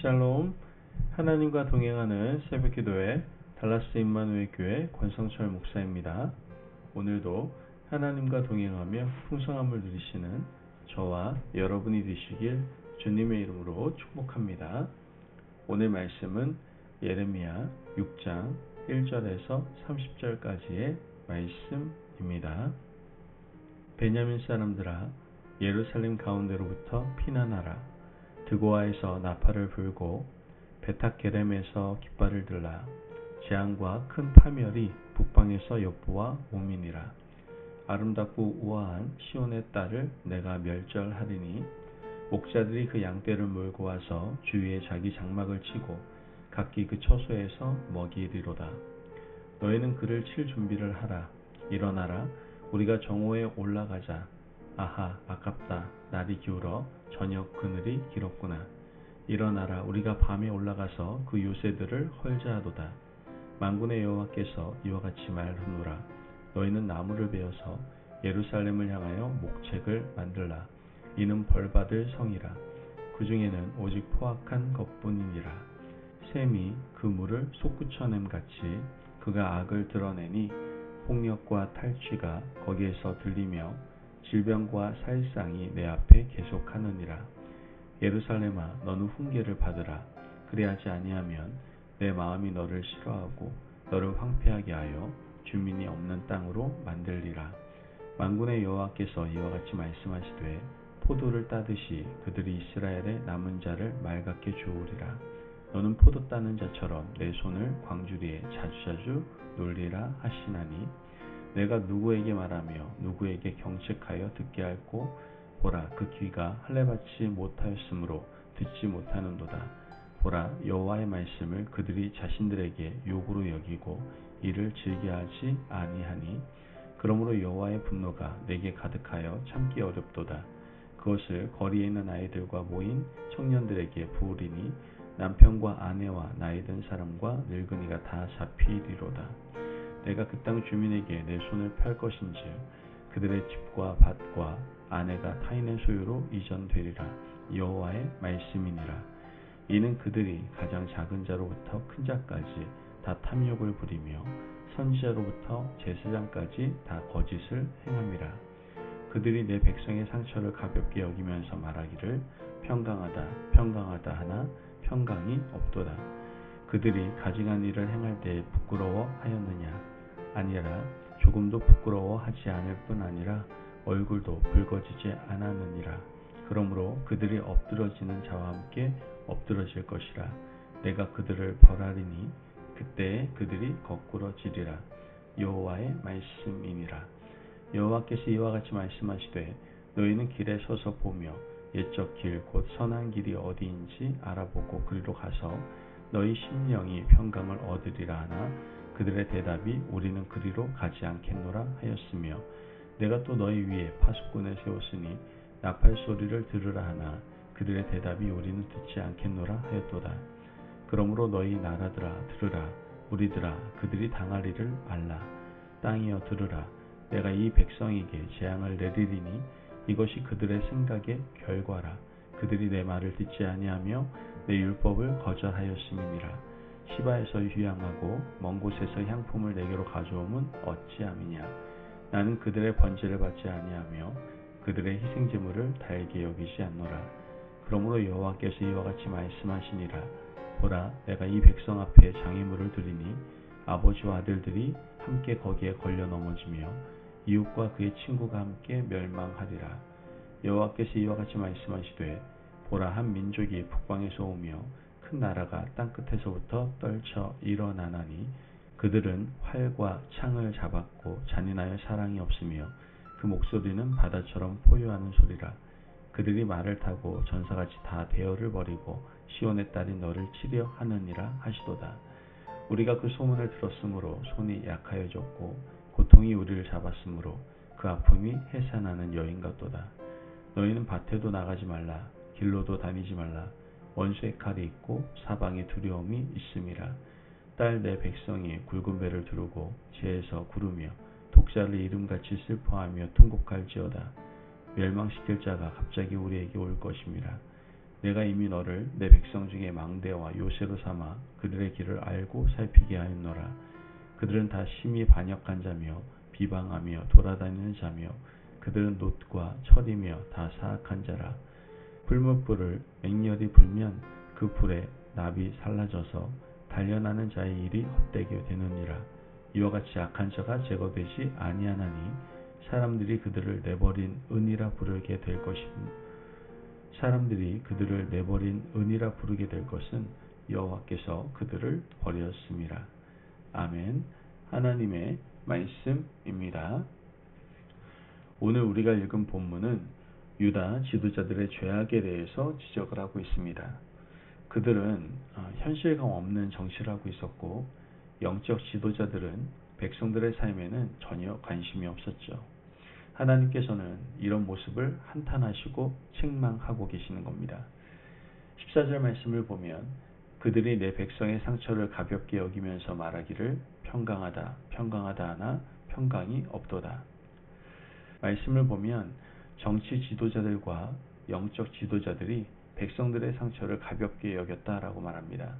샬롬. 하나님과 동행하는 새벽기도회 달라스 임마누엘 교회 권성철 목사입니다. 오늘도 하나님과 동행하며 풍성함을 누리시는 저와 여러분이 되시길 주님의 이름으로 축복합니다. 오늘 말씀은 예레미야 6장 1절에서 30절까지의 말씀입니다. 베냐민 사람들아, 예루살렘 가운데로부터 피난하라. 드고아에서 나팔을 불고 베탁게렘에서 깃발을 들라. 재앙과 큰 파멸이 북방에서 여포와 오미니라. 아름답고 우아한 시온의 딸을 내가 멸절하리니 목자들이 그 양떼를 몰고 와서 주위에 자기 장막을 치고 각기 그 처소에서 먹이리로다. 너희는 그를 칠 준비를 하라. 일어나라, 우리가 정오에 올라가자. 아하, 아깝다. 날이 기울어 저녁 그늘이 길었구나. 일어나라, 우리가 밤에 올라가서 그 요새들을 헐자하도다. 만군의 여호와께서 이와 같이 말하노라. 너희는 나무를 베어서 예루살렘을 향하여 목책을 만들라. 이는 벌받을 성이라. 그 중에는 오직 포악한 것뿐이니라. 샘이 그 물을 솟구쳐냄같이 그가 악을 드러내니 폭력과 탈취가 거기에서 들리며 질병과 살상이 내 앞에 계속하느니라. 예루살렘아, 너는 훈계를 받으라. 그리하지 아니하면 내 마음이 너를 싫어하고 너를 황폐하게 하여 주민이 없는 땅으로 만들리라. 만군의 여호와께서 이와 같이 말씀하시되 포도를 따듯이 그들이 이스라엘의 남은 자를 맑게 주우리라. 너는 포도 따는 자처럼 내 손을 광주리에 자주자주 놀리라 하시나니 내가 누구에게 말하며 누구에게 경책하여 듣게 할꼬. 보라, 그 귀가 할례받지 못하였으므로 듣지 못하는도다. 보라, 여호와의 말씀을 그들이 자신들에게 욕으로 여기고 이를 즐겨하지 아니하니 그러므로 여호와의 분노가 내게 가득하여 참기 어렵도다. 그것을 거리에 있는 아이들과 모인 청년들에게 부으리니 남편과 아내와 나이 든 사람과 늙은이가 다 잡히리로다. 내가 그 땅 주민에게 내 손을 펼 것인즉 그들의 집과 밭과 아내가 타인의 소유로 이전되리라. 여호와의 말씀이니라. 이는 그들이 가장 작은 자로부터 큰 자까지 다 탐욕을 부리며 선지자로부터 제사장까지 다 거짓을 행함이라. 그들이 내 백성의 상처를 가볍게 여기면서 말하기를 평강하다 평강하다 하나 평강이 없도다. 그들이 가증한 일을 행할 때에 부끄러워하였느냐? 아니라 조금도 부끄러워하지 않을 뿐 아니라 얼굴도 붉어지지 않았느니라. 그러므로 그들이 엎드러지는 자와 함께 엎드러질 것이라. 내가 그들을 벌하리니 그때에 그들이 거꾸러지리라. 여호와의 말씀이니라. 여호와께서 이와 같이 말씀하시되 너희는 길에 서서 보며 옛적 길 곧 선한 길이 어디인지 알아보고 그리로 가서 너희 심령이 평강을 얻으리라 하나 그들의 대답이 우리는 그리로 가지 않겠노라 하였으며 내가 또 너희 위에 파수꾼을 세웠으니 나팔 소리를 들으라 하나 그들의 대답이 우리는 듣지 않겠노라 하였도다. 그러므로 너희 나라들아 들으라. 우리들아 그들이 당할 일을 알라. 땅이여 들으라. 내가 이 백성에게 재앙을 내리리니 이것이 그들의 생각의 결과라. 그들이 내 말을 듣지 아니하며 내 율법을 거절하였음이니라. 시바에서 휴양하고 먼 곳에서 향품을 내게로 가져옴은 어찌함이냐? 나는 그들의 번제를 받지 아니하며 그들의 희생제물을 달게 여기지 않노라. 그러므로 여호와께서 이와 같이 말씀하시니라. 보라, 내가 이 백성 앞에 장애물을 드리니 아버지와 아들들이 함께 거기에 걸려 넘어지며 이웃과 그의 친구가 함께 멸망하리라. 여호와께서 이와 같이 말씀하시되 보라, 한 민족이 북방에서 오며 큰 나라가 땅끝에서부터 떨쳐 일어나나니 그들은 활과 창을 잡았고 잔인하여 사랑이 없으며 그 목소리는 바다처럼 포효하는 소리라. 그들이 말을 타고 전사같이 다 대열을 벌이고 시온의 딸이 너를 치려 하느니라 하시도다. 우리가 그 소문을 들었으므로 손이 약하여졌고 고통이 우리를 잡았으므로 그 아픔이 해산하는 여인 같도다. 너희는 밭에도 나가지 말라. 길로도 다니지 말라. 원수의 칼이 있고 사방에 두려움이 있음이라. 딸 내 백성이 굵은 배를 두르고 지혜에서 구르며 독자를 이름같이 슬퍼하며 통곡할지어다. 멸망시킬 자가 갑자기 우리에게 올 것임이라. 내가 이미 너를 내 백성 중에 망대와 요새로 삼아 그들의 길을 알고 살피게 하였노라. 그들은 다 심히 반역한 자며 비방하며 돌아다니는 자며 그들은 놋과 철이며 다 사악한 자라. 불못불을 맹렬히 불면 그 불에 납이 살라져서 단련하는 자의 일이 헛되게 되느니라. 이와 같이 악한 자가 제거되지 아니하나니 사람들이 그들을 내버린 은이라 부르게 될 것은 여호와께서 그들을 버렸음이라. 아멘. 하나님의 말씀입니다. 오늘 우리가 읽은 본문은 유다 지도자들의 죄악에 대해서 지적을 하고 있습니다. 그들은 현실감 없는 정치를 하고 있었고 영적 지도자들은 백성들의 삶에는 전혀 관심이 없었죠. 하나님께서는 이런 모습을 한탄하시고 책망하고 계시는 겁니다. 14절 말씀을 보면 그들이 내 백성의 상처를 가볍게 여기면서 말하기를 평강하다 평강하다 하나 평강이 없도다. 말씀을 보면 정치 지도자들과 영적 지도자들이 백성들의 상처를 가볍게 여겼다라고 말합니다.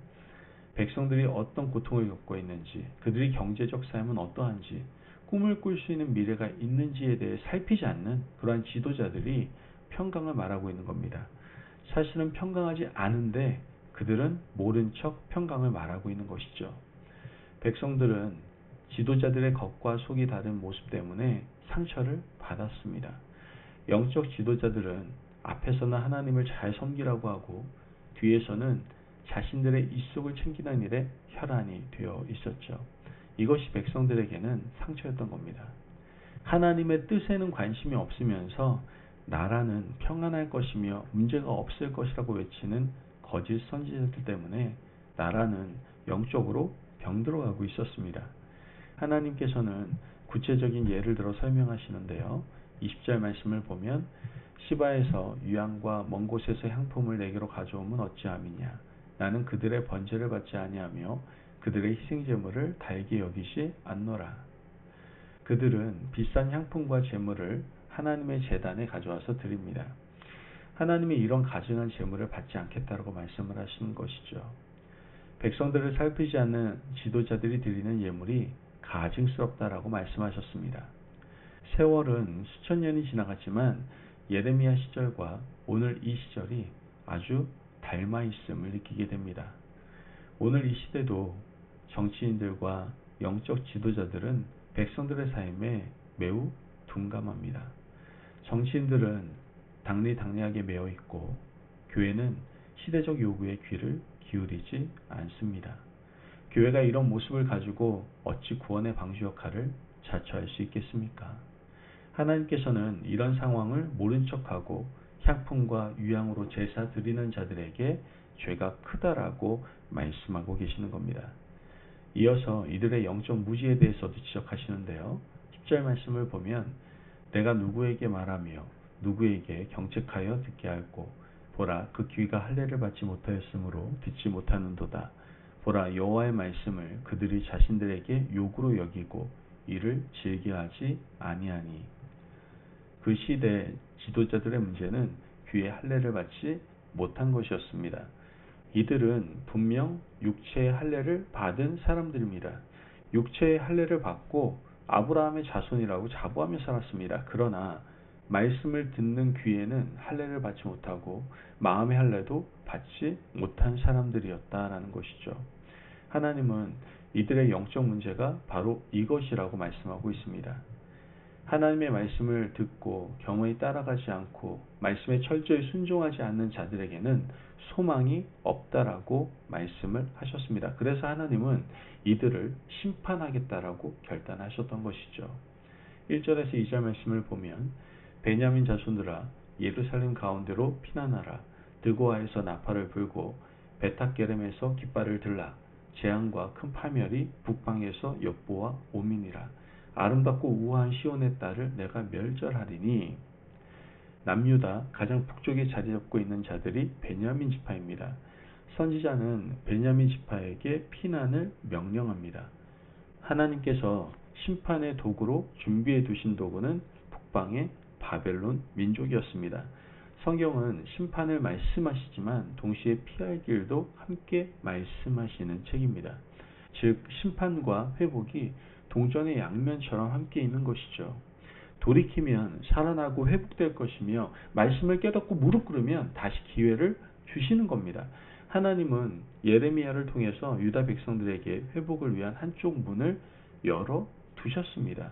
백성들이 어떤 고통을 겪고 있는지, 그들이 경제적 삶은 어떠한지, 꿈을 꿀 수 있는 미래가 있는지에 대해 살피지 않는 그러한 지도자들이 평강을 말하고 있는 겁니다. 사실은 평강하지 않은데 그들은 모른 척 평강을 말하고 있는 것이죠. 백성들은 지도자들의 겉과 속이 다른 모습 때문에 상처를 받았습니다. 영적 지도자들은 앞에서는 하나님을 잘 섬기라고 하고 뒤에서는 자신들의 입속을 챙기는 일에 혈안이 되어 있었죠. 이것이 백성들에게는 상처였던 겁니다. 하나님의 뜻에는 관심이 없으면서 나라는 평안할 것이며 문제가 없을 것이라고 외치는 거짓 선지자들 때문에 나라는 영적으로 병들어가고 있었습니다. 하나님께서는 구체적인 예를 들어 설명하시는데요. 20절 말씀을 보면 시바에서 유향과 먼 곳에서 향품을 내게로 가져오면 어찌함이냐. 나는 그들의 번제를 받지 아니하며 그들의 희생제물을 달게 여기지 않노라. 그들은 비싼 향품과 제물을 하나님의 제단에 가져와서 드립니다. 하나님이 이런 가증한 제물을 받지 않겠다고 말씀을 하시는 것이죠. 백성들을 살피지 않는 지도자들이 드리는 예물이 가증스럽다라고 말씀하셨습니다. 세월은 수천 년이 지나갔지만 예레미야 시절과 오늘 이 시절이 아주 닮아 있음을 느끼게 됩니다. 오늘 이 시대도 정치인들과 영적 지도자들은 백성들의 삶에 매우 둔감합니다. 정치인들은 당리당략에 매여 있고 교회는 시대적 요구에 귀를 기울이지 않습니다. 교회가 이런 모습을 가지고 어찌 구원의 방주 역할을 자처할 수 있겠습니까? 하나님께서는 이런 상황을 모른 척하고 향품과 유향으로 제사 드리는 자들에게 죄가 크다라고 말씀하고 계시는 겁니다. 이어서 이들의 영적 무지에 대해서도 지적하시는데요. 10절 말씀을 보면 내가 누구에게 말하며 누구에게 경책하여 듣게 할꼬. 보라, 그 귀가 할례를 받지 못하였으므로 듣지 못하는도다. 보라, 여호와의 말씀을 그들이 자신들에게 욕으로 여기고 이를 즐겨하지 아니하니. 그 시대 지도자들의 문제는 귀에 할례를 받지 못한 것이었습니다. 이들은 분명 육체의 할례를 받은 사람들입니다. 육체의 할례를 받고 아브라함의 자손이라고 자부하며 살았습니다. 그러나 말씀을 듣는 귀에는 할례를 받지 못하고 마음의 할례도 받지 못한 사람들이었다라는 것이죠. 하나님은 이들의 영적 문제가 바로 이것이라고 말씀하고 있습니다. 하나님의 말씀을 듣고 경외히 따라가지 않고 말씀에 철저히 순종하지 않는 자들에게는 소망이 없다라고 말씀을 하셨습니다. 그래서 하나님은 이들을 심판하겠다라고 결단하셨던 것이죠. 1절에서 2절 말씀을 보면 베냐민 자손들아 예루살렘 가운데로 피난하라. 드고아에서 나팔을 불고 베탁게렘에서 깃발을 들라. 재앙과 큰 파멸이 북방에서 엿보아 오미니라. 아름답고 우아한 시온의 딸을 내가 멸절하리니. 남유다 가장 북쪽에 자리 잡고 있는 자들이 베냐민 지파입니다. 선지자는 베냐민 지파에게 피난을 명령합니다. 하나님께서 심판의 도구로 준비해 두신 도구는 북방의 바벨론 민족이었습니다. 성경은 심판을 말씀하시지만 동시에 피할 길도 함께 말씀하시는 책입니다. 즉 심판과 회복이 동전의 양면처럼 함께 있는 것이죠. 돌이키면 살아나고 회복될 것이며 말씀을 깨닫고 무릎 꿇으면 다시 기회를 주시는 겁니다. 하나님은 예레미야를 통해서 유다 백성들에게 회복을 위한 한쪽 문을 열어 두셨습니다.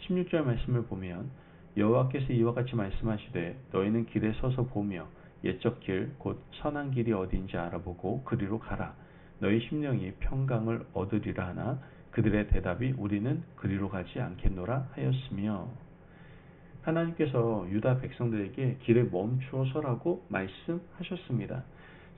16절 말씀을 보면 여호와께서 이와 같이 말씀하시되 너희는 길에 서서 보며 옛적 길 곧 선한 길이 어디인지 알아보고 그리로 가라. 너희 심령이 평강을 얻으리라 하나 그들의 대답이 우리는 그리로 가지 않겠노라 하였으며, 하나님께서 유다 백성들에게 길에 멈추어 서라고 말씀하셨습니다.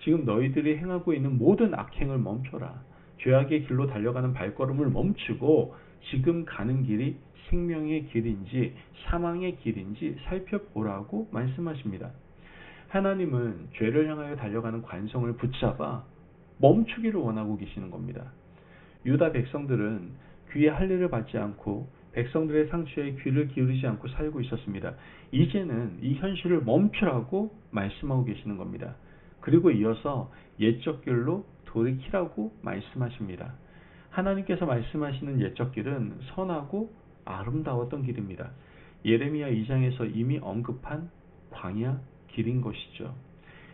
지금 너희들이 행하고 있는 모든 악행을 멈춰라. 죄악의 길로 달려가는 발걸음을 멈추고 지금 가는 길이 생명의 길인지 사망의 길인지 살펴보라고 말씀하십니다. 하나님은 죄를 향하여 달려가는 관성을 붙잡아 멈추기를 원하고 계시는 겁니다. 유다 백성들은 귀에 할례를 받지 않고 백성들의 상처에 귀를 기울이지 않고 살고 있었습니다. 이제는 이 현실을 멈추라고 말씀하고 계시는 겁니다. 그리고 이어서 옛적 길로 돌이키라고 말씀하십니다. 하나님께서 말씀하시는 옛적 길은 선하고 아름다웠던 길입니다. 예레미야 2장에서 이미 언급한 광야 길인 것이죠.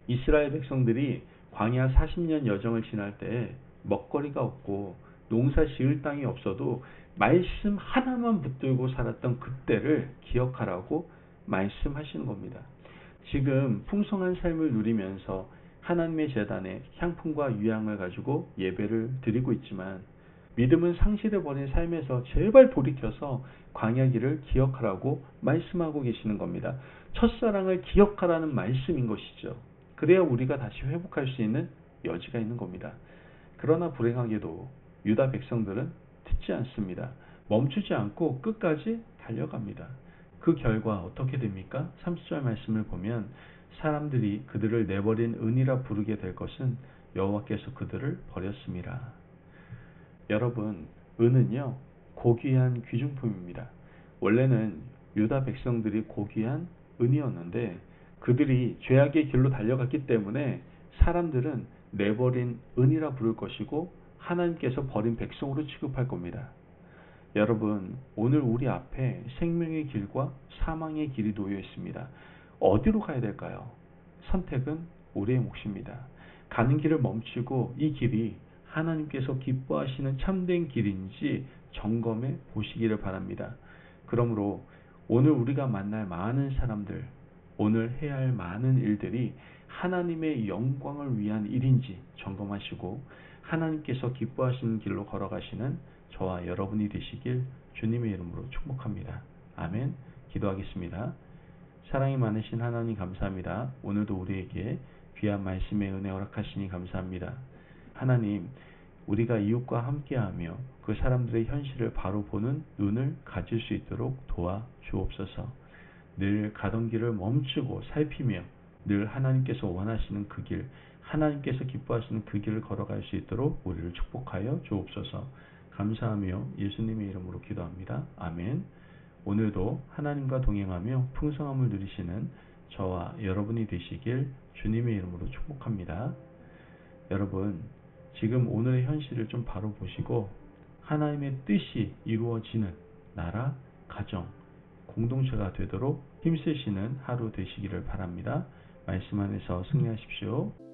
이스라엘 백성들이 광야 40년 여정을 지날 때 먹거리가 없고 농사 지을 땅이 없어도 말씀 하나만 붙들고 살았던 그때를 기억하라고 말씀하시는 겁니다. 지금 풍성한 삶을 누리면서 하나님의 제단에 향품과 유향을 가지고 예배를 드리고 있지만 믿음은 상실해버린 삶에서 제발 돌이켜서 광야 길을 기억하라고 말씀하고 계시는 겁니다. 첫사랑을 기억하라는 말씀인 것이죠. 그래야 우리가 다시 회복할 수 있는 여지가 있는 겁니다. 그러나 불행하게도 유다 백성들은 듣지 않습니다. 멈추지 않고 끝까지 달려갑니다. 그 결과 어떻게 됩니까? 30절 말씀을 보면 사람들이 그들을 내버린 은이라 부르게 될 것은 여호와께서 그들을 버렸습니다. 여러분, 은은요 고귀한 귀중품입니다. 원래는 유다 백성들이 고귀한 은이었는데 그들이 죄악의 길로 달려갔기 때문에 사람들은 내버린 은이라 부를 것이고 하나님께서 버린 백성으로 취급할 겁니다. 여러분, 오늘 우리 앞에 생명의 길과 사망의 길이 놓여 있습니다. 어디로 가야 될까요? 선택은 우리의 몫입니다. 가는 길을 멈추고 이 길이 하나님께서 기뻐하시는 참된 길인지 점검해 보시기를 바랍니다. 그러므로 오늘 우리가 만날 많은 사람들, 오늘 해야 할 많은 일들이 하나님의 영광을 위한 일인지 점검하시고 하나님께서 기뻐하시는 길로 걸어가시는 저와 여러분이 되시길 주님의 이름으로 축복합니다. 아멘. 기도하겠습니다. 사랑이 많으신 하나님 감사합니다. 오늘도 우리에게 귀한 말씀의 은혜 허락하시니 감사합니다. 하나님, 우리가 이웃과 함께하며 그 사람들의 현실을 바로 보는 눈을 가질 수 있도록 도와주옵소서. 늘 가던 길을 멈추고 살피며 늘 하나님께서 원하시는 그 길, 하나님께서 기뻐하시는 그 길을 걸어갈 수 있도록 우리를 축복하여 주옵소서. 감사하며 예수님의 이름으로 기도합니다. 아멘. 오늘도 하나님과 동행하며 풍성함을 누리시는 저와 여러분이 되시길 주님의 이름으로 축복합니다. 여러분, 지금 오늘의 현실을 좀 바로 보시고 하나님의 뜻이 이루어지는 나라, 가정, 공동체가 되도록 힘쓰시는 하루 되시기를 바랍니다. 말씀 안에서 승리하십시오.